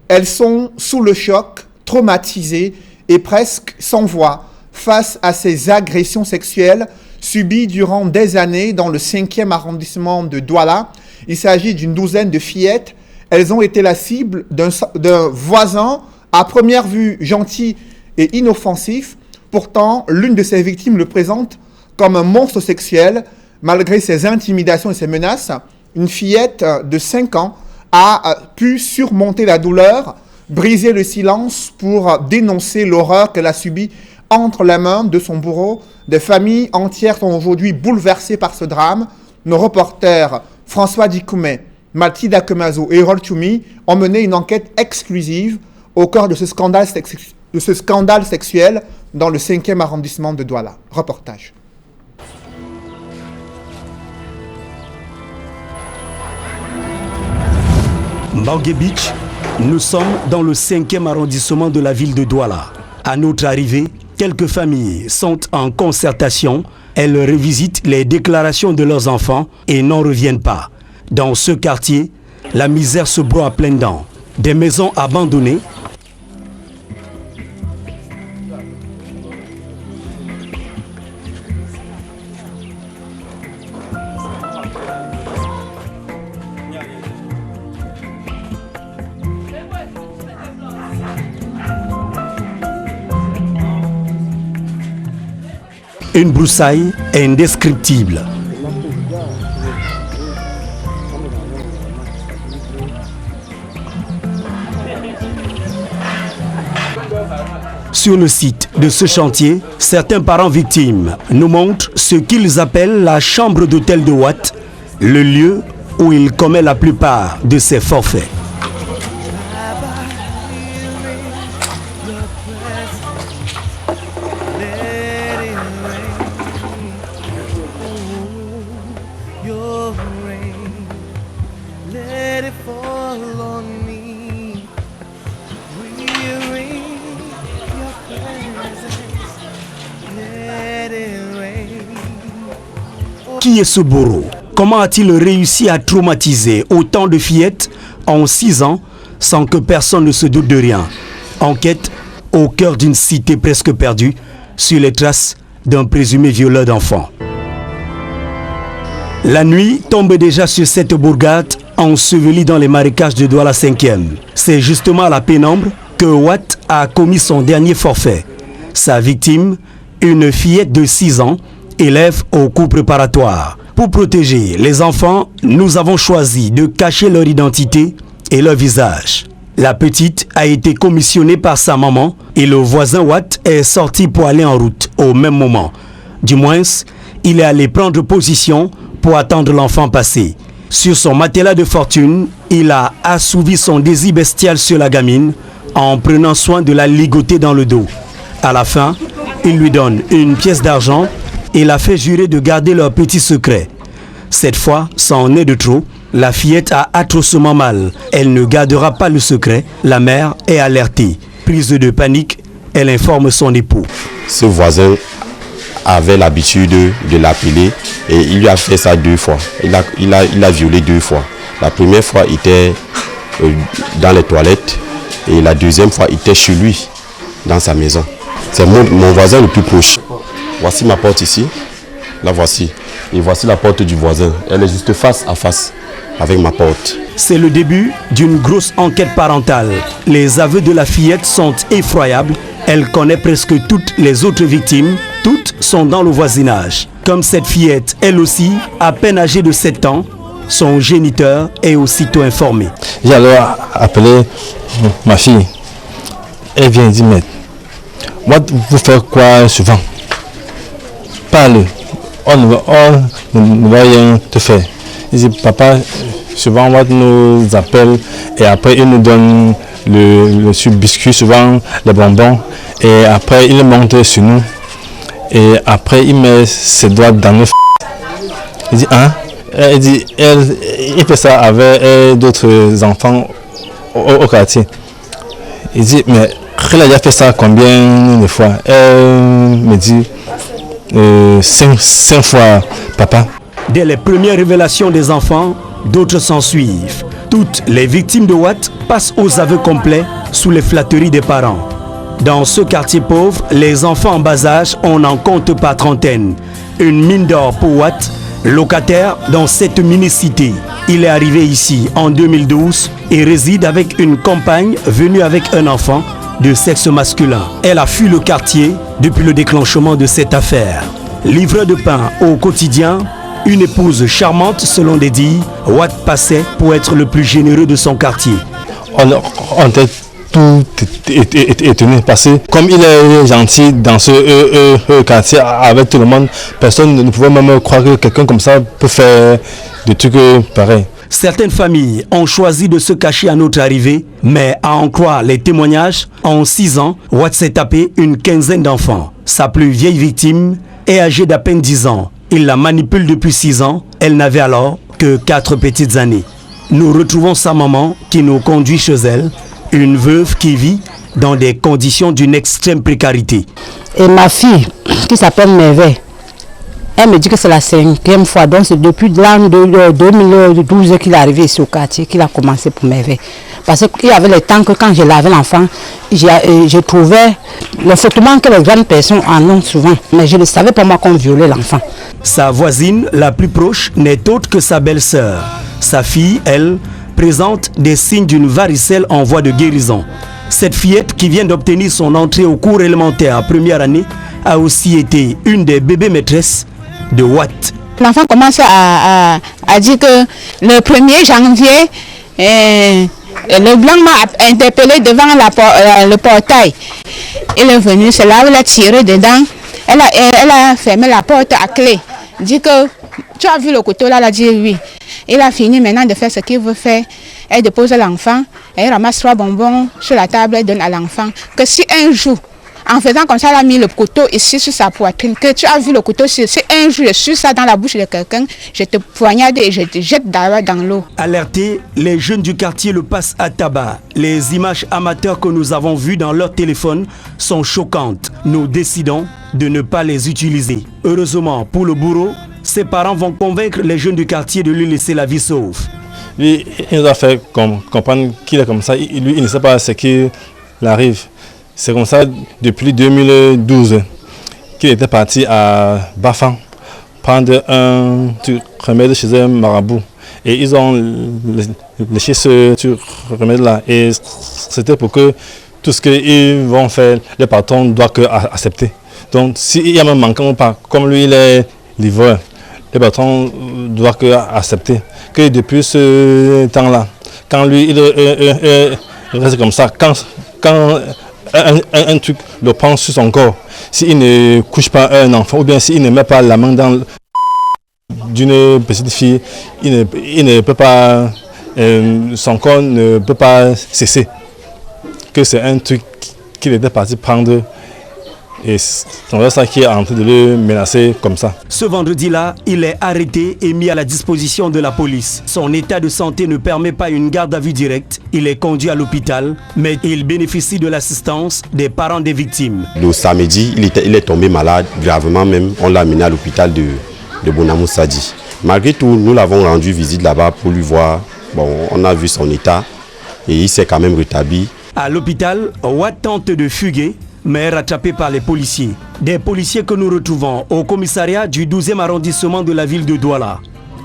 Elles sont sous le choc, traumatisées et presque sans voix face à ces agressions sexuelles subies durant des années dans le 5e arrondissement de Douala. Il s'agit d'une douzaine de fillettes. Elles ont été la cible d'un voisin à première vue gentil et inoffensif. Pourtant, l'une de ces victimes le présente comme un monstre sexuel. Malgré ses intimidations et ses menaces, une fillette de 5 ans a pu surmonter la douleur, briser le silence pour dénoncer l'horreur qu'elle a subie entre les mains de son bourreau. Des familles entières sont aujourd'hui bouleversées par ce drame. Nos reporters François Dikoumé, Mathilda Kemazo et Harold Choumi ont mené une enquête exclusive au cœur de ce scandale sexuel dans le 5e arrondissement de Douala. Reportage. Mbangé Beach, nous sommes dans le 5e arrondissement de la ville de Douala. À notre arrivée, quelques familles sont en concertation. Elles revisitent les déclarations de leurs enfants et n'en reviennent pas. Dans ce quartier, la misère se broie à pleines dents. Des maisons abandonnées, une broussaille indescriptible. Sur le site de ce chantier, certains parents victimes nous montrent ce qu'ils appellent la chambre d'hôtel de Watt, le lieu où il commet la plupart de ses forfaits. Qui est ce bourreau? Comment a-t-il réussi à traumatiser autant de fillettes en 6 ans sans que personne ne se doute de rien? Enquête au cœur d'une cité presque perdue sur les traces d'un présumé violeur d'enfants. La nuit tombe déjà sur cette bourgade ensevelie dans les marécages de Douala 5e. C'est justement à la pénombre que Watt a commis son dernier forfait. Sa victime, une fillette de 6 ans, élève au cours préparatoire. Pour protéger les enfants, nous avons choisi de cacher leur identité et leur visage. La petite a été commissionnée par sa maman et le voisin Watt est sorti pour aller en route au même moment. Du moins, il est allé prendre position pour attendre l'enfant passer. Sur son matelas de fortune, il a assouvi son désir bestial sur la gamine en prenant soin de la ligoter dans le dos. À la fin, il lui donne une pièce d'argent et la fait jurer de garder leur petit secret. Cette fois, c'en est de trop. La fillette a atrocement mal. Elle ne gardera pas le secret. La mère est alertée. Prise de panique, elle informe son époux. Ce voisin avait l'habitude de l'appeler et il lui a fait ça 2 fois. Il a violé 2 fois. La première fois, il était dans les toilettes et la deuxième fois, il était chez lui, dans sa maison. C'est mon voisin le plus proche. Voici ma porte ici, la voici. Et voici la porte du voisin. Elle est juste face à face avec ma porte. C'est le début d'une grosse enquête parentale. Les aveux de la fillette sont effroyables. Elle connaît presque toutes les autres victimes. Toutes sont dans le voisinage. Comme cette fillette, elle aussi, à peine âgée de 7 ans, son géniteur est aussitôt informé. J'ai alors appelé ma fille. Elle vient dire, mais vous faites quoi souvent? Parle, on ne va rien te faire. Il dit, papa, souvent on nous appelle et après il nous donne le biscuit, souvent les bonbons, et après il monte sur nous et après il met ses doigts dans nos Il dit, hein? Il dit, il fait ça avec d'autres enfants au quartier. Il dit, mais elle a déjà fait ça combien de fois? Elle me dit, 5 fois, papa. Dès les premières révélations des enfants, d'autres s'en suivent. Toutes les victimes de Watt passent aux aveux complets sous les flatteries des parents. Dans ce quartier pauvre, les enfants en bas âge, on n'en compte pas trentaine. Une mine d'or pour Watt, locataire dans cette mini-cité. Il est arrivé ici en 2012 et réside avec une compagne venue avec un enfant de sexe masculin. Elle a fui le quartier depuis le déclenchement de cette affaire. Livreur de pain au quotidien, une épouse charmante selon des dires, Watt passait pour être le plus généreux de son quartier. On était tout étonné parce que comme il est gentil dans ce quartier avec tout le monde, personne ne pouvait même croire que quelqu'un comme ça peut faire des trucs pareils. Certaines familles ont choisi de se cacher à notre arrivée, mais à en croire les témoignages, en 6 ans, Watt s'est tapé une quinzaine d'enfants. Sa plus vieille victime est âgée d'à peine 10 ans. Il la manipule depuis 6 ans. Elle n'avait alors que 4 petites années. Nous retrouvons sa maman qui nous conduit chez elle, une veuve qui vit dans des conditions d'une extrême précarité. Et ma fille, qui s'appelle Merveille, elle me dit que c'est la 5e fois, donc c'est depuis l'an 2012 qu'il est arrivé ici au quartier, qu'il a commencé pour Merveille. Parce qu'il y avait le temps que quand je lavais l'enfant, je trouvais le frottement que les grandes personnes en ont souvent. Mais je ne savais pas moi qu'on violait l'enfant. Sa voisine la plus proche n'est autre que sa belle-sœur. Sa fille, elle, présente des signes d'une varicelle en voie de guérison. Cette fillette qui vient d'obtenir son entrée au cours élémentaire première année a aussi été une des bébés maîtresses de Watt. L'enfant commence à dire que le 1er janvier, le blanc m'a interpellé devant le portail. Il est venu, c'est là où il a tiré dedans. Elle a fermé la porte à clé. Dit que tu as vu le couteau là, elle a dit oui. Il a fini maintenant de faire ce qu'il veut faire. Elle dépose l'enfant, elle ramasse 3 bonbons sur la table, elle donne à l'enfant. Que si un jour, en faisant comme ça, elle a mis le couteau ici sur sa poitrine, que tu as vu le couteau, si un jour je suis ça dans la bouche de quelqu'un, je te poignarde et je te jette dans l'eau. Alertés, les jeunes du quartier le passent à tabac. Les images amateurs que nous avons vues dans leur téléphone sont choquantes. Nous décidons de ne pas les utiliser. Heureusement pour le bourreau, ses parents vont convaincre les jeunes du quartier de lui laisser la vie sauve. Lui, il nous a fait comprendre qu'il est comme ça. Il ne sait pas ce qui arrive. C'est comme ça depuis 2012 qu'il était parti à Bafang prendre un remède chez un marabout. Et ils ont léché ce remède-là. Et c'était pour que tout ce qu'ils vont faire, les patrons doivent accepter. Donc s'il y a un manquant ou pas, comme lui il est livreur, les patrons doivent accepter. Que depuis ce temps-là, quand lui il reste comme ça, quand un truc le prend sur son corps, s'il ne couche pas un enfant ou bien s'il ne met pas la main dans d'une petite fille, il ne peut pas, son corps ne peut pas cesser. Que c'est un truc qu'il était parti prendre. Et c'est ça qui est en train de le menacer comme ça. Ce vendredi-là, il est arrêté et mis à la disposition de la police. Son état de santé ne permet pas une garde à vue directe. Il est conduit à l'hôpital, mais il bénéficie de l'assistance des parents des victimes. Le samedi, il est tombé malade, gravement même. On l'a amené à l'hôpital de Bonamou Sadi. Malgré tout, nous l'avons rendu visite là-bas pour lui voir. Bon, on a vu son état et il s'est quand même rétabli. À l'hôpital, Watt tente de fuguer, mais est rattrapé par les policiers. Des policiers que nous retrouvons au commissariat du 12e arrondissement de la ville de Douala.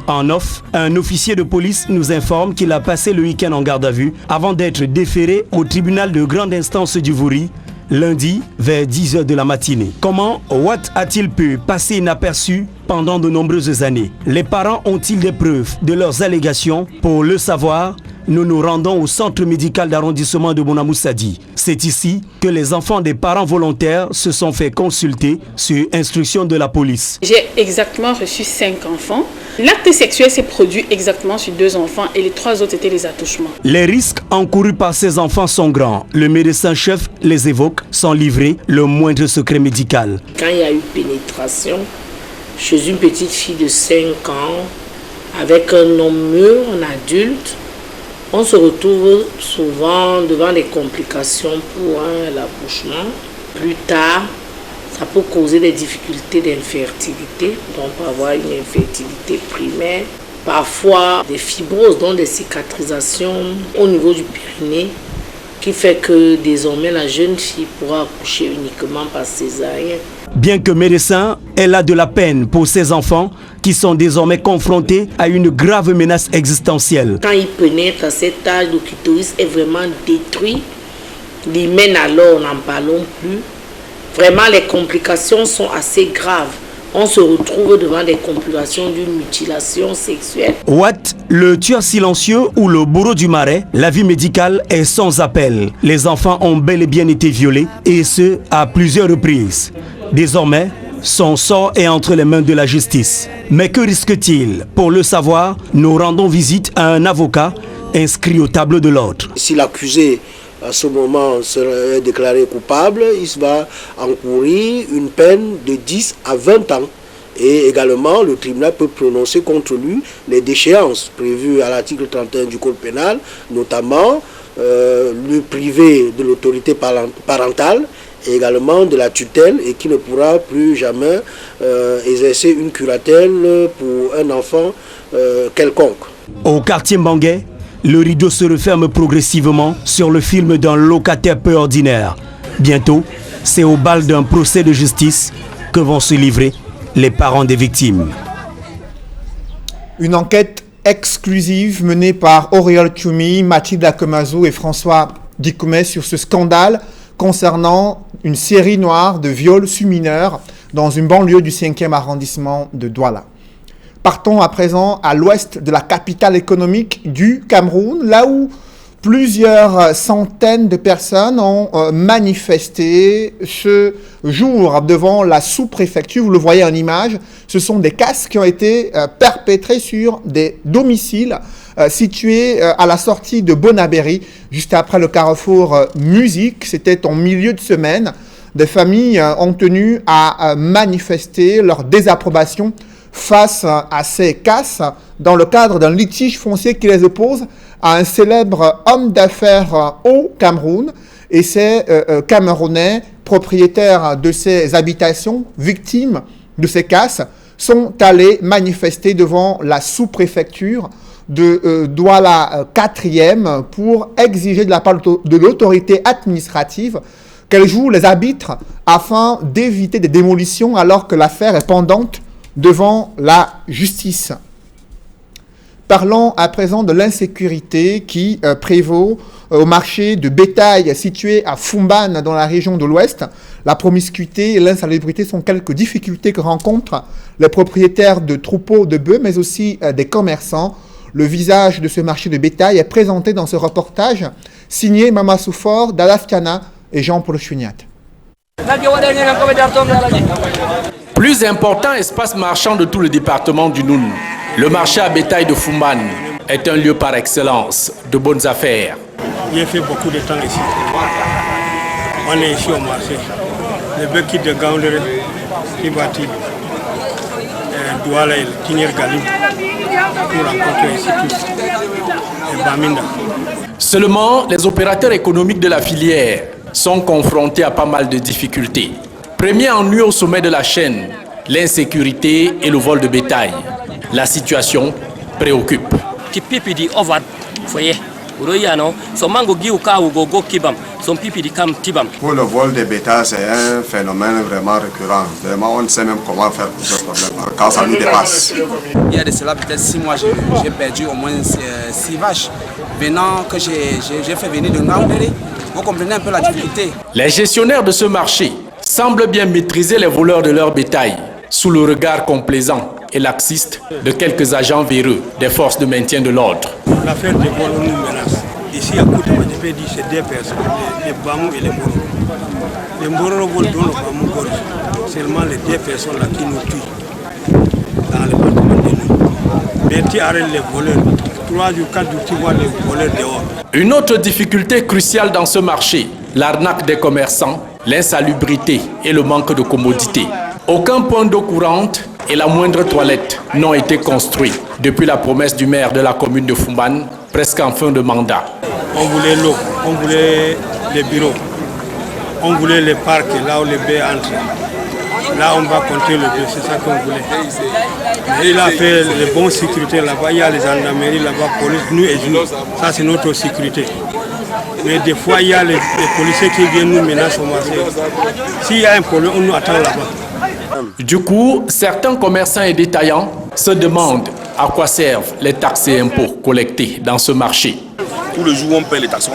En off, un officier de police nous informe qu'il a passé le week-end en garde à vue avant d'être déféré au tribunal de grande instance du Vouri lundi vers 10h de la matinée. Comment Watt a-t-il pu passer inaperçu pendant de nombreuses années? Les parents ont-ils des preuves de leurs allégations? Pour le savoir, nous nous rendons au centre médical d'arrondissement de Bonamou Sadi. C'est ici que les enfants des parents volontaires se sont fait consulter sur instruction de la police. J'ai exactement reçu 5 enfants. L'acte sexuel s'est produit exactement sur 2 enfants et les 3 autres étaient les attouchements. Les risques encourus par ces enfants sont grands. Le médecin-chef les évoque sans livrer le moindre secret médical. Quand il y a eu pénétration chez une petite fille de 5 ans avec un homme mûr, un adulte, on se retrouve souvent devant des complications pour l'accouchement. Plus tard, ça peut causer des difficultés d'infertilité. Donc, on peut avoir une infertilité primaire parfois des fibroses, donc des cicatrisations au niveau du périnée, qui fait que désormais la jeune fille pourra accoucher uniquement par césarienne. Bien que médecin, elle a de la peine pour ses enfants qui sont désormais confrontés à une grave menace existentielle. Quand il pénètre à cet âge, le clitoris est vraiment détruit. L'hymen alors, n'en parlons plus. Vraiment, les complications sont assez graves. On se retrouve devant des complications d'une mutilation sexuelle. Watt, le tueur silencieux ou le bourreau du marais, la vie médicale est sans appel. Les enfants ont bel et bien été violés, et ce, à plusieurs reprises. Désormais, son sort est entre les mains de la justice. Mais que risque-t-il? Pour le savoir, nous rendons visite à un avocat inscrit au tableau de l'ordre. Si l'accusé à ce moment serait déclaré coupable, il va encourir une peine de 10 à 20 ans. Et également, le tribunal peut prononcer contre lui les déchéances prévues à l'article 31 du Code pénal, notamment le priver de l'autorité parentale et également de la tutelle, et qui ne pourra plus jamais exercer une curatelle pour un enfant quelconque. Au quartier Mbangué, le rideau se referme progressivement sur le film d'un locataire peu ordinaire. Bientôt, c'est au bal d'un procès de justice que vont se livrer les parents des victimes. Une enquête exclusive menée par Auréole Tchoumi, Mathilde Akomazou et François Dikoumé sur ce scandale concernant une série noire de viols sur mineurs dans une banlieue du 5e arrondissement de Douala. Partons à présent à l'ouest de la capitale économique du Cameroun, là où plusieurs centaines de personnes ont manifesté ce jour devant la sous-préfecture. Vous le voyez en image, ce sont des casses qui ont été perpétrés sur des domiciles situés à la sortie de Bonabéry, juste après le carrefour musique. C'était en milieu de semaine. Des familles ont tenu à manifester leur désapprobation face à ces casses dans le cadre d'un litige foncier qui les oppose à un célèbre homme d'affaires au Cameroun. Et ces Camerounais, propriétaires de ces habitations, victimes de ces casses, sont allés manifester devant la sous-préfecture de Douala 4e pour exiger de la part de l'autorité administrative qu'elle joue les arbitres afin d'éviter des démolitions alors que l'affaire est pendante devant la justice. Parlons à présent de l'insécurité qui prévaut au marché de bétail situé à Fumbane dans la région de l'Ouest. La promiscuité et l'insalubrité sont quelques difficultés que rencontrent les propriétaires de troupeaux de bœufs, mais aussi des commerçants. Le visage de ce marché de bétail est présenté dans ce reportage signé Mama Soufor, Dallas Tiana et Jean-Paul Chuniat. Plus important espace marchand de tout le département du Noun, le marché à bétail de Fumbane est un lieu par excellence de bonnes affaires. J'ai fait beaucoup de temps ici. On est ici au marché. Les bœufs qui de Gaoulere, qui battent Douala et Kinyer Galib pour rencontrer ici tous. Et Baminda. Seulement, les opérateurs économiques de la filière sont confrontés à pas mal de difficultés. Premier ennui au sommet de la chaîne, l'insécurité et le vol de bétail. La situation préoccupe. Pour le vol des bétail, c'est un phénomène vraiment récurrent. Vraiment, on ne sait même comment faire pour ce problème, quand ça nous dépasse. Il y a de cela peut-être 6 mois, j'ai perdu au moins 6 vaches. Venant que j'ai fait venir de Ngaoundéré, vous comprenez un peu la difficulté. Les gestionnaires de ce marché semblent bien maîtriser les voleurs de leur bétail, sous le regard complaisant et laxiste de quelques agents véreux des forces de maintien de l'ordre. L'affaire des vols nous menace. Ici à Koutama, je peux dire c'est 2 personnes, les Bamou et les Moro. Les Moro volent dans le Bamou gorge. Seulement les 2 personnes là qui nous tuent dans le département de nous. Mais tu arrêtes les voleurs. 3 ou 4 jours, tu vois les voleurs dehors. Une autre difficulté cruciale dans ce marché, l'arnaque des commerçants, l'insalubrité et le manque de commodité. Aucun point d'eau courante et la moindre toilette n'ont été construits depuis la promesse du maire de la commune de Fumbane, presque en fin de mandat. On voulait l'eau, on voulait les bureaux, on voulait les parcs là où les baies entrent. Là, on va compter le 2, c'est ça qu'on voulait. Mais il a fait les bonnes sécurités là-bas. Il y a les gendarmeries là-bas, police, nuit et jour. Ça, c'est notre sécurité. Mais des fois, il y a les policiers qui viennent nous menacer au marché. S'il y a un problème, on nous attend là-bas. Du coup, certains commerçants et détaillants se demandent à quoi servent les taxes et impôts collectés dans ce marché. Tous les jours, on paye les taxes,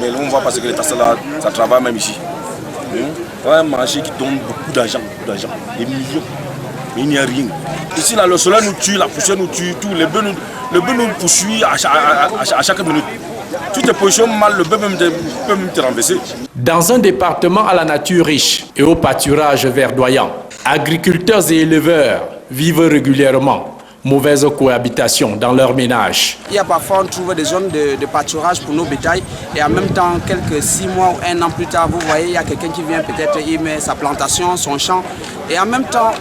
mais on ne voit pas ce que les taxes là, ça travaille même ici. Un marché qui donne beaucoup d'argent, des millions. Mais il n'y a rien. Ici, là, le soleil nous tue, la poussière nous tue, tout. Le bœuf nous poursuit à chaque minute. Tu te positionnes mal, le bœuf peut même te renverser. Dans un département à la nature riche et au pâturage verdoyant, agriculteurs et éleveurs vivent régulièrement mauvaise cohabitation dans leur ménage. Il y a parfois, on trouve des zones de pâturage pour nos bétails et en même temps, quelques 6 mois ou 1 an plus tard, vous voyez, il y a quelqu'un qui vient peut-être, il met sa plantation, son champ et en même temps,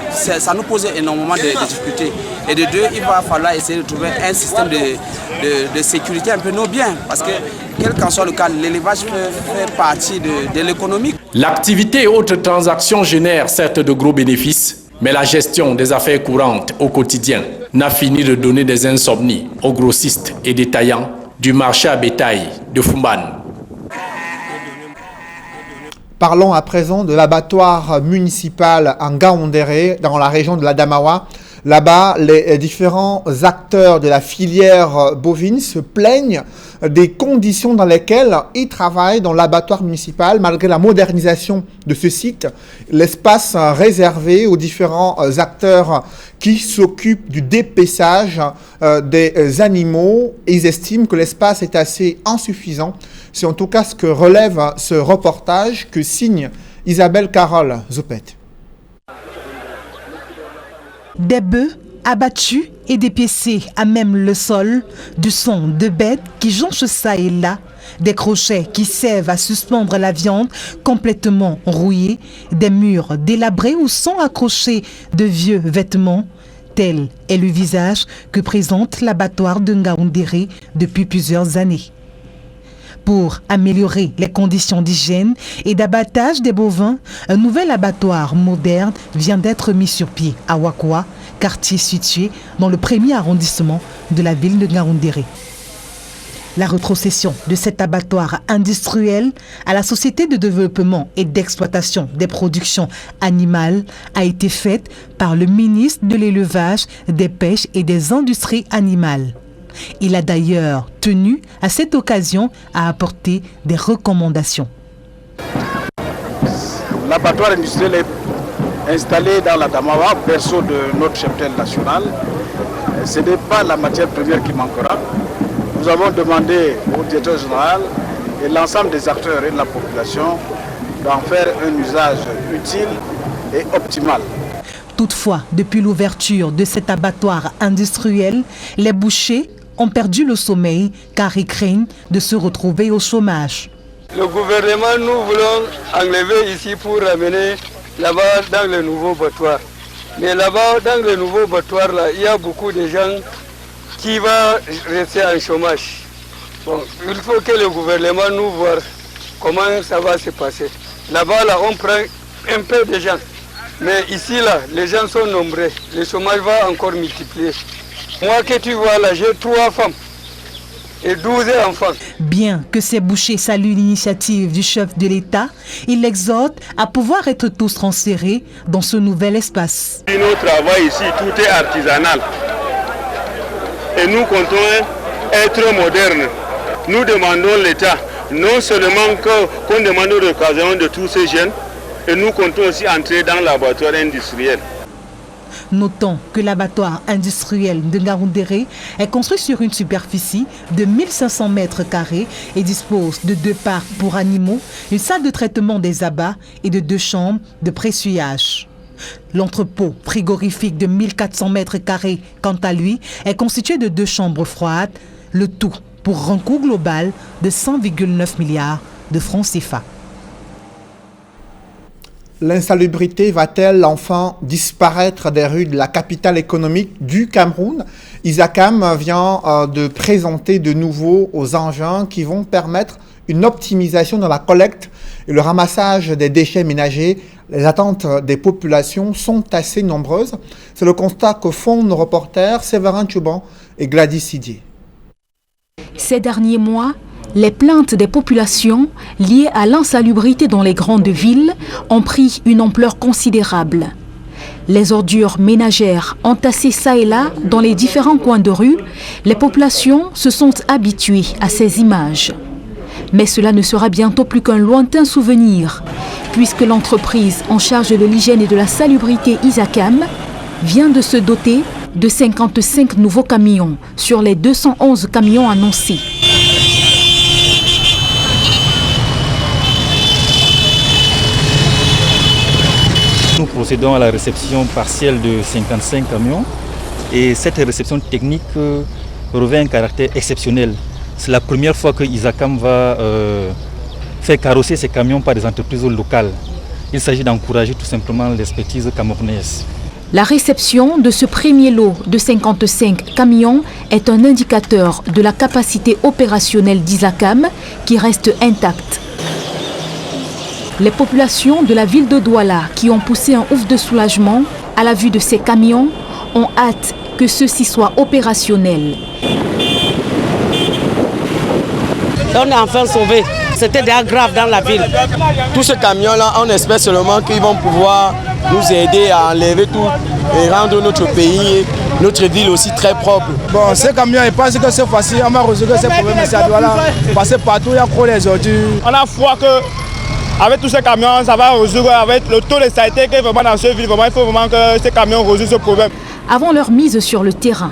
ça nous pose énormément de difficultés. Et de deux, il va falloir essayer de trouver un système de sécurité un peu nos biens parce que, quel qu'en soit le cas, l'élevage fait partie de l'économie. L'activité et autres transactions génèrent certes de gros bénéfices, mais la gestion des affaires courantes au quotidien n'a fini de donner des insomnies aux grossistes et détaillants du marché à bétail de Fumbane. Parlons à présent de l'abattoir municipal en Ngaoundéré, dans la région de l'Adamawa. Là-bas, les différents acteurs de la filière bovine se plaignent des conditions dans lesquelles ils travaillent dans l'abattoir municipal. Malgré la modernisation de ce site, l'espace réservé aux différents acteurs qui s'occupent du dépeçage des animaux, ils estiment que l'espace est assez insuffisant. C'est en tout cas ce que relève ce reportage que signe Isabelle Carole Zoupet. Des bœufs abattus et dépiécés à même le sol, du sang de bêtes qui jonchent ça et là, des crochets qui servent à suspendre la viande complètement rouillée, des murs délabrés où sont accrochés de vieux vêtements. Tel est le visage que présente l'abattoir de Ngaoundéré depuis plusieurs années. Pour améliorer les conditions d'hygiène et d'abattage des bovins, un nouvel abattoir moderne vient d'être mis sur pied à Wakwa, quartier situé dans le 1er arrondissement de la ville de Ngaoundéré. La rétrocession de cet abattoir industriel à la Société de développement et d'exploitation des productions animales a été faite par le ministre de l'Élevage, des Pêches et des Industries animales. Il a d'ailleurs tenu à cette occasion à apporter des recommandations. L'abattoir industriel est installé dans la Damawa, berceau de notre cheptel national. Ce n'est pas la matière première qui manquera. Nous avons demandé au directeur général et l'ensemble des acteurs et de la population d'en faire un usage utile et optimal. Toutefois, depuis l'ouverture de cet abattoir industriel, les bouchers ont perdu le sommeil car ils craignent de se retrouver au chômage. Le gouvernement, nous voulons enlever ici pour ramener là-bas dans le nouveau battoir. Mais là-bas, dans le nouveau battoir, là, il y a beaucoup de gens qui vont rester en chômage. Bon, il faut que le gouvernement nous voit comment ça va se passer. Là-bas, là, on prend un peu de gens. Mais ici, là, les gens sont nombreux. Le chômage va encore multiplier. Moi que tu vois là, j'ai 3 femmes et 12 enfants. Bien que ces bouchers saluent l'initiative du chef de l'État, il l'exhorte à pouvoir être tous transférés dans ce nouvel espace. Notre travail ici, tout est artisanal. Et nous comptons être modernes. Nous demandons l'État, non seulement qu'on demande l'occasion de tous ces jeunes, et nous comptons aussi entrer dans l'abattoir industriel. Notons que l'abattoir industriel de Ngaoundéré est construit sur une superficie de 1500 mètres carrés et dispose de 2 parcs pour animaux, une salle de traitement des abats et de 2 chambres de pressuyage. L'entrepôt frigorifique de 1400 mètres carrés, quant à lui, est constitué de 2 chambres froides, le tout pour un coût global de 100,9 milliards de francs CFA. L'insalubrité va-t-elle enfin disparaître des rues de la capitale économique du Cameroun? Isacam vient de présenter de nouveaux engins qui vont permettre une optimisation dans la collecte et le ramassage des déchets ménagers Les attentes des populations sont assez nombreuses. C'est le constat que font nos reporters Séverin Tchouban et Gladys Sidier. Ces derniers mois, les plaintes des populations liées à l'insalubrité dans les grandes villes ont pris une ampleur considérable. Les ordures ménagères entassées çà et là dans les différents coins de rue, les populations se sont habituées à ces images. Mais cela ne sera bientôt plus qu'un lointain souvenir, puisque l'entreprise en charge de l'hygiène et de la salubrité Isacam vient de se doter de 55 nouveaux camions sur les 211 camions annoncés. Nous procédons à la réception partielle de 55 camions et cette réception technique revêt un caractère exceptionnel. C'est la première fois que Isacam va faire carrosser ces camions par des entreprises locales. Il s'agit d'encourager tout simplement l'expertise camerounaise. La réception de ce premier lot de 55 camions est un indicateur de la capacité opérationnelle d'Isacam qui reste intacte. Les populations de la ville de Douala qui ont poussé un ouf de soulagement à la vue de ces camions ont hâte que ceux-ci soient opérationnels. On est enfin sauvés. C'était déjà grave dans la ville. Tous ces camions-là, on espère seulement qu'ils vont pouvoir nous aider à enlever tout et rendre notre pays, notre ville aussi très propre. Bon, ces camions, ils pensent que c'est facile, on va résoudre ces problèmes, mais ça doit là passer partout, il y a trop les ordures. On a foi qu'avec tous ces camions, ça va résoudre avec le taux de saleté qu'il y a vraiment dans cette ville. Vraiment, il faut vraiment que ces camions résolvent ce problème. Avant leur mise sur le terrain,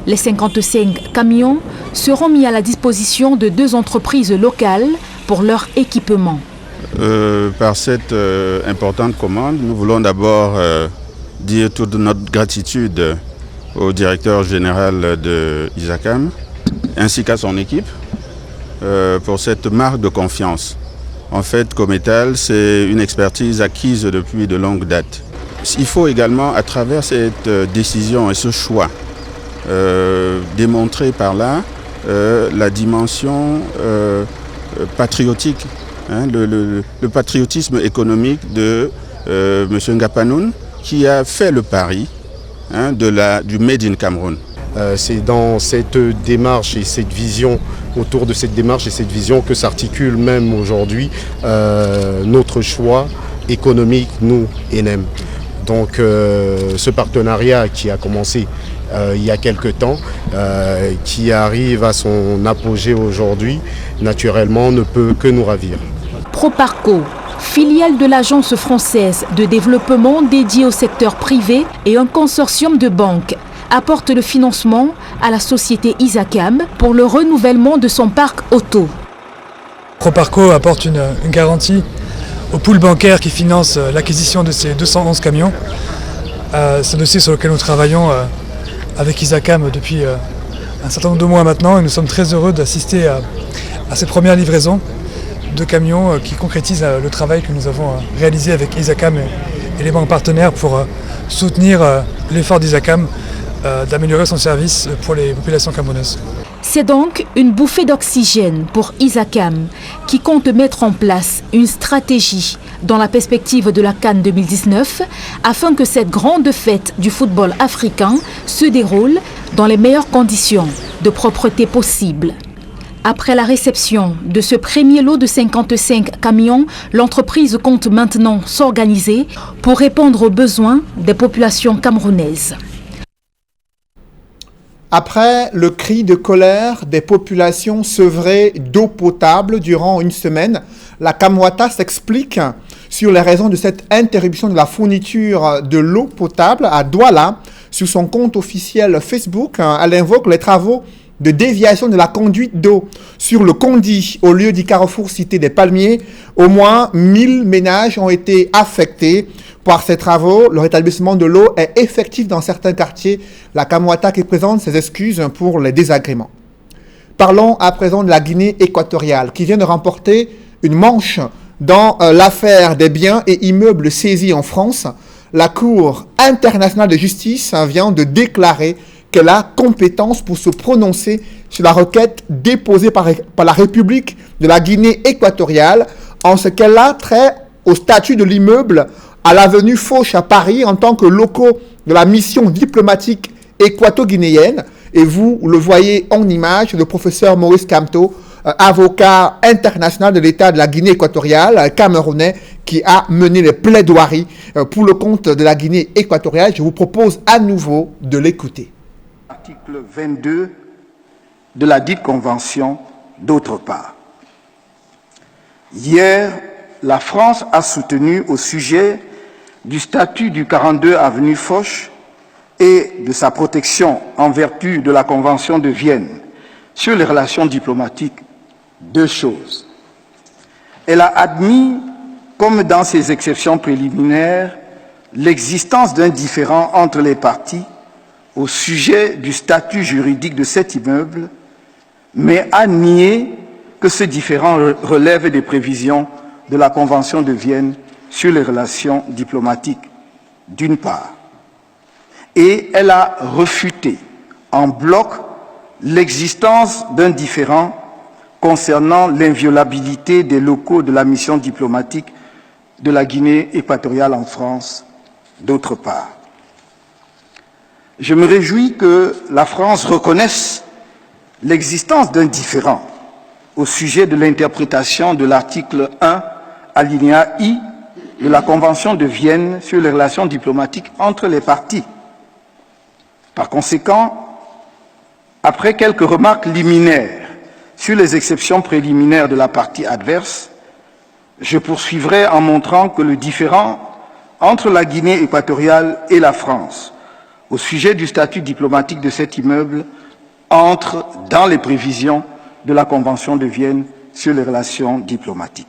les 55 camions seront mis à la disposition de 2 entreprises locales pour leur équipement. Par cette importante commande, nous voulons d'abord dire toute notre gratitude au directeur général de Isacam ainsi qu'à son équipe pour cette marque de confiance. En fait, comme telle, c'est une expertise acquise depuis de longues dates. Il faut également, à travers cette décision et ce choix, démontrer par là la dimension patriotique, hein, le patriotisme économique de M. Ngapanoun qui a fait le pari du Made in Cameroun. C'est dans cette démarche et cette vision, autour de cette démarche et cette vision que s'articule même aujourd'hui notre choix économique, nous, ENEM. Donc ce partenariat qui a commencé il y a quelque temps, qui arrive à son apogée aujourd'hui, naturellement ne peut que nous ravir. Proparco, filiale de l'Agence française de développement dédiée au secteur privé et un consortium de banques, apporte le financement à la société Isacam pour le renouvellement de son parc auto. Proparco apporte une garantie au pool bancaire qui finance l'acquisition de ces 211 camions. C'est un dossier sur lequel nous travaillons avec Isacam depuis un certain nombre de mois maintenant et nous sommes très heureux d'assister à cette première livraison de camions qui concrétisent le travail que nous avons réalisé avec Isacam et les banques partenaires pour soutenir l'effort d'Isacam d'améliorer son service pour les populations camerounaises. C'est donc une bouffée d'oxygène pour Isacam qui compte mettre en place une stratégie dans la perspective de la CAN 2019 afin que cette grande fête du football africain se déroule dans les meilleures conditions de propreté possible. Après la réception de ce premier lot de 55 camions, l'entreprise compte maintenant s'organiser pour répondre aux besoins des populations camerounaises. Après le cri de colère des populations sevrées d'eau potable durant une semaine, la Camouata s'explique sur les raisons de cette interruption de la fourniture de l'eau potable à Douala. Sur son compte officiel Facebook, elle invoque les travaux de déviation de la conduite d'eau sur le Condi au lieu du carrefour cité des Palmiers. Au moins 1000 ménages ont été affectés par ces travaux. Le rétablissement de l'eau est effectif dans certains quartiers. La Camouata qui présente ses excuses pour les désagréments. Parlons à présent de la Guinée équatoriale qui vient de remporter une manche dans l'affaire des biens et immeubles saisis en France. La Cour internationale de justice vient de déclarer qu'elle a compétence pour se prononcer sur la requête déposée par la République de la Guinée équatoriale en ce qu'elle a trait au statut de l'immeuble à l'avenue Foch à Paris en tant que locaux de la mission diplomatique équato-guinéenne. Et vous le voyez en image, le professeur Maurice Kamto, avocat international de l'État de la Guinée équatoriale, camerounais, qui a mené les plaidoiries pour le compte de la Guinée équatoriale. Je vous propose à nouveau de l'écouter. Article 22 de la dite convention, d'autre part. Hier, la France a soutenu au sujet du statut du 42 avenue Foch et de sa protection en vertu de la Convention de Vienne sur les relations diplomatiques deux choses. Elle a admis, comme dans ses exceptions préliminaires, l'existence d'un différend entre les parties au sujet du statut juridique de cet immeuble, mais a nié que ce différend relève des prévisions de la Convention de Vienne sur les relations diplomatiques, d'une part, et elle a refuté en bloc l'existence d'un différend concernant l'inviolabilité des locaux de la mission diplomatique de la Guinée équatoriale en France, d'autre part. Je me réjouis que la France reconnaisse l'existence d'un différend au sujet de l'interprétation de l'article 1, alinéa I, de la Convention de Vienne sur les relations diplomatiques entre les parties. Par conséquent, après quelques remarques liminaires sur les exceptions préliminaires de la partie adverse, je poursuivrai en montrant que le différend entre la Guinée équatoriale et la France au sujet du statut diplomatique de cet immeuble entre dans les prévisions de la Convention de Vienne sur les relations diplomatiques.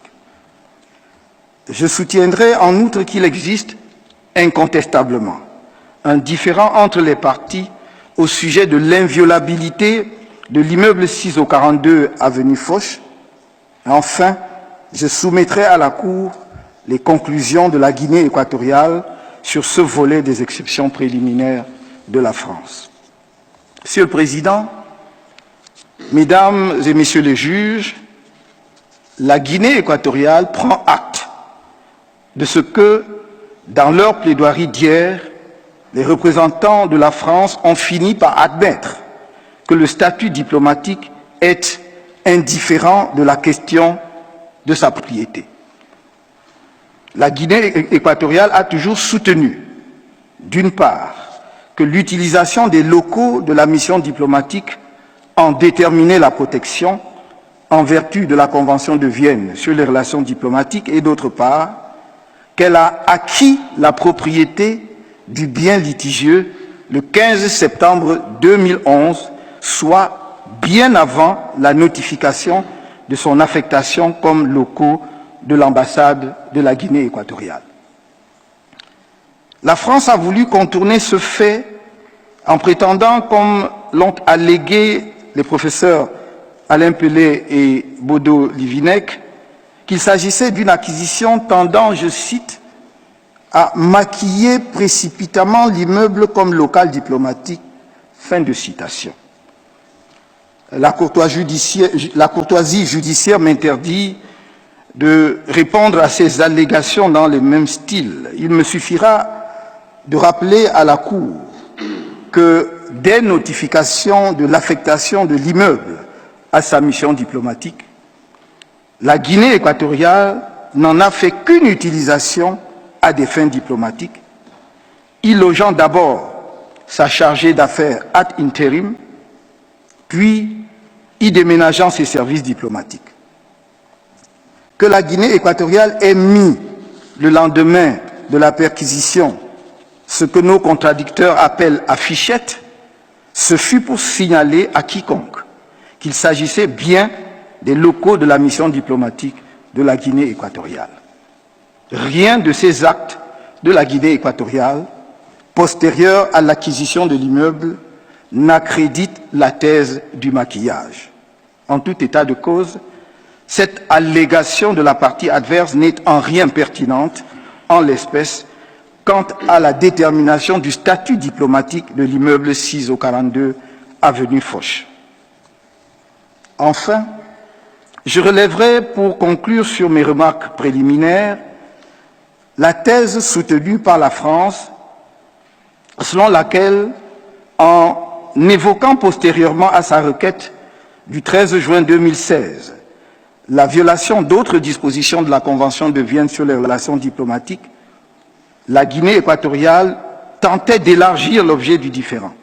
Je soutiendrai en outre qu'il existe incontestablement un différend entre les parties au sujet de l'inviolabilité de l'immeuble 6 au 42 avenue Foch. Enfin, je soumettrai à la Cour les conclusions de la Guinée équatoriale sur ce volet des exceptions préliminaires de la France. Monsieur le Président, Mesdames et Messieurs les juges, la Guinée équatoriale prend acte de ce que, dans leur plaidoirie d'hier, les représentants de la France ont fini par admettre que le statut diplomatique est indifférent de la question de sa propriété. La Guinée équatoriale a toujours soutenu, d'une part, que l'utilisation des locaux de la mission diplomatique en déterminait la protection en vertu de la Convention de Vienne sur les relations diplomatiques et d'autre part, qu'elle a acquis la propriété du bien litigieux le 15 septembre 2011, soit bien avant la notification de son affectation comme locaux de l'ambassade de la Guinée équatoriale. La France a voulu contourner ce fait en prétendant, comme l'ont allégué les professeurs Alain Pelé et Bodo Livinec, qu'il s'agissait d'une acquisition tendant, je cite, à maquiller précipitamment l'immeuble comme local diplomatique. Fin de citation. La courtoisie judiciaire m'interdit de répondre à ces allégations dans le même style. Il me suffira de rappeler à la Cour que dès notification de l'affectation de l'immeuble à sa mission diplomatique, la Guinée équatoriale n'en a fait qu'une utilisation à des fins diplomatiques, y logeant d'abord sa chargée d'affaires ad interim, puis y déménageant ses services diplomatiques. Que la Guinée équatoriale ait mis le lendemain de la perquisition ce que nos contradicteurs appellent affichette, ce fut pour signaler à quiconque qu'il s'agissait bien des locaux de la mission diplomatique de la Guinée équatoriale. Rien de ces actes de la Guinée équatoriale, postérieurs à l'acquisition de l'immeuble, n'accrédite la thèse du maquillage. En tout état de cause, cette allégation de la partie adverse n'est en rien pertinente, en l'espèce, quant à la détermination du statut diplomatique de l'immeuble 6 au 42 avenue Foch. Enfin, je relèverai, pour conclure sur mes remarques préliminaires, la thèse soutenue par la France, selon laquelle, en évoquant postérieurement à sa requête du 13 juin 2016 la violation d'autres dispositions de la Convention de Vienne sur les relations diplomatiques, la Guinée équatoriale tentait d'élargir l'objet du différend.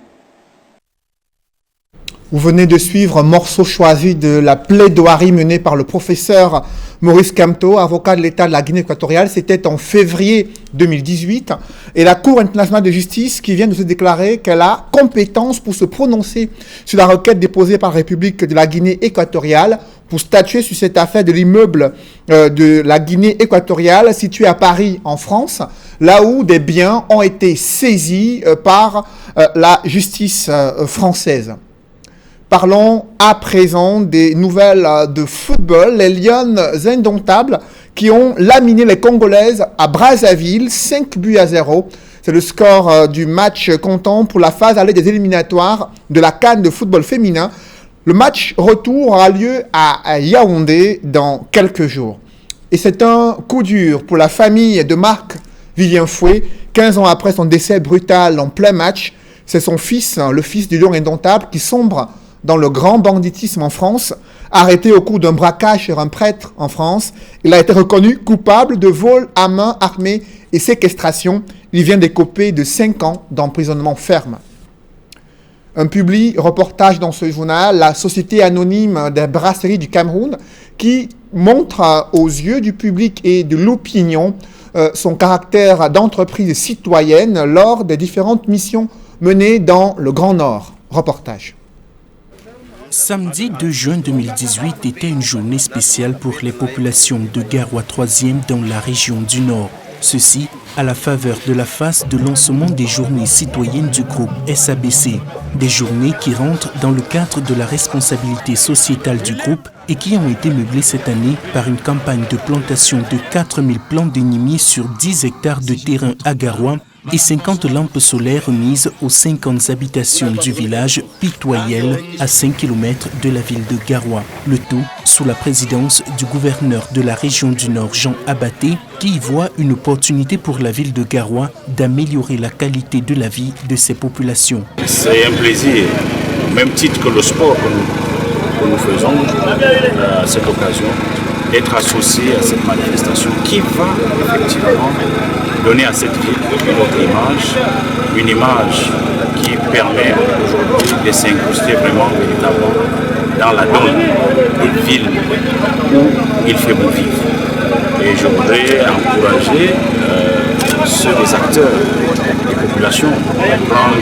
Vous venez de suivre un morceau choisi de la plaidoirie menée par le professeur Maurice Kamto, avocat de l'État de la Guinée équatoriale. C'était en février 2018. Et la Cour internationale de justice qui vient de se déclarer qu'elle a compétence pour se prononcer sur la requête déposée par la République de la Guinée équatoriale pour statuer sur cette affaire de l'immeuble de la Guinée équatoriale situé à Paris, en France, là où des biens ont été saisis par la justice française. Parlons à présent des nouvelles de football. Les Lions indomptables qui ont laminé les Congolaises à Brazzaville, 5-0. C'est le score du match comptant pour la phase allée des éliminatoires de la CAN de football féminin. Le match retour aura lieu à Yaoundé dans quelques jours. Et c'est un coup dur pour la famille de Marc-Vivien Fouet. 15 ans après son décès brutal en plein match, c'est son fils, le fils du Lion indomptable, qui sombre dans le grand banditisme en France, arrêté au cours d'un braquage sur un prêtre en France. Il a été reconnu coupable de vol à main armée et séquestration. Il vient d'écoper de 5 ans d'emprisonnement ferme. Un public reportage dans ce journal, la Société anonyme des brasseries du Cameroun, qui montre aux yeux du public et de l'opinion son caractère d'entreprise citoyenne lors des différentes missions menées dans le Grand Nord. Reportage. Samedi 2 juin 2018 était une journée spéciale pour les populations de Garoua 3e dans la région du Nord. Ceci à la faveur de la phase de lancement des journées citoyennes du groupe SABC. Des journées qui rentrent dans le cadre de la responsabilité sociétale du groupe et qui ont été meublées cette année par une campagne de plantation de 4000 plants de nimiers sur 10 hectares de terrain à Garoua et 50 lampes solaires remises aux 50 habitations du village Pitoyel à 5 km de la ville de Garoua. Le tout sous la présidence du gouverneur de la région du Nord, Jean Abaté, qui y voit une opportunité pour la ville de Garoua d'améliorer la qualité de la vie de ses populations. C'est un plaisir, au même titre que le sport que nous faisons à cette occasion, d'être associé à cette manifestation qui va effectivement donner à cette ville une image qui permet aujourd'hui de s'incruster vraiment véritablement dans la donne d'une ville où il fait bon vivre. Et je voudrais encourager ceux des acteurs, des populations, à prendre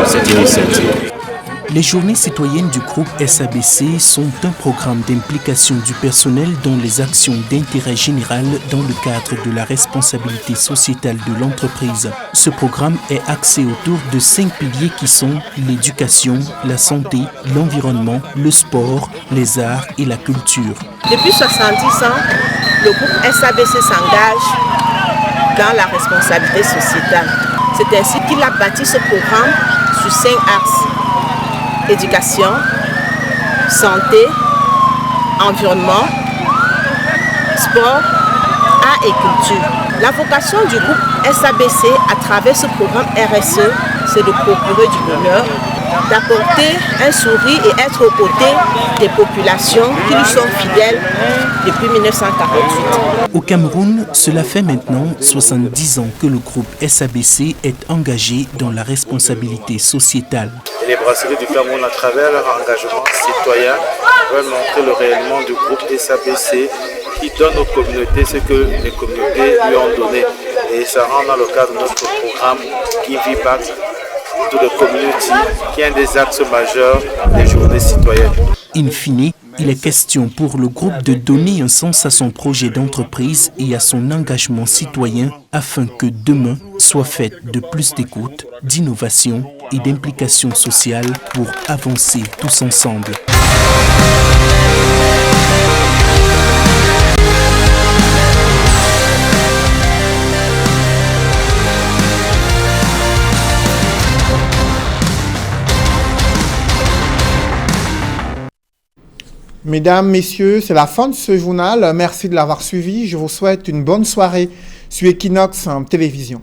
cette initiative. Les journées citoyennes du groupe SABC sont un programme d'implication du personnel dans les actions d'intérêt général dans le cadre de la responsabilité sociétale de l'entreprise. Ce programme est axé autour de 5 piliers qui sont l'éducation, la santé, l'environnement, le sport, les arts et la culture. Depuis 70 ans, le groupe SABC s'engage dans la responsabilité sociétale. C'est ainsi qu'il a bâti ce programme sur 5 axes. Éducation, santé, environnement, sport, art et culture. La vocation du groupe SABC à travers ce programme RSE, c'est de procurer du bonheur, d'apporter un sourire et être aux côtés des populations qui lui sont fidèles depuis 1948. Au Cameroun, cela fait maintenant 70 ans que le groupe SABC est engagé dans la responsabilité sociétale. Et les brasseries du Cameroun, à travers leur engagement citoyen, veulent montrer le rayonnement du groupe SABC qui donne aux communautés ce que les communautés lui ont donné. Et ça rentre dans le cadre de notre programme Give Back to the Community, qui est un des axes majeurs des journées citoyennes. In fine, il est question pour le groupe de donner un sens à son projet d'entreprise et à son engagement citoyen afin que demain soit faite de plus d'écoute, d'innovation et d'implication sociale pour avancer tous ensemble. Mesdames, Messieurs, c'est la fin de ce journal. Merci de l'avoir suivi. Je vous souhaite une bonne soirée sur Equinox Télévision.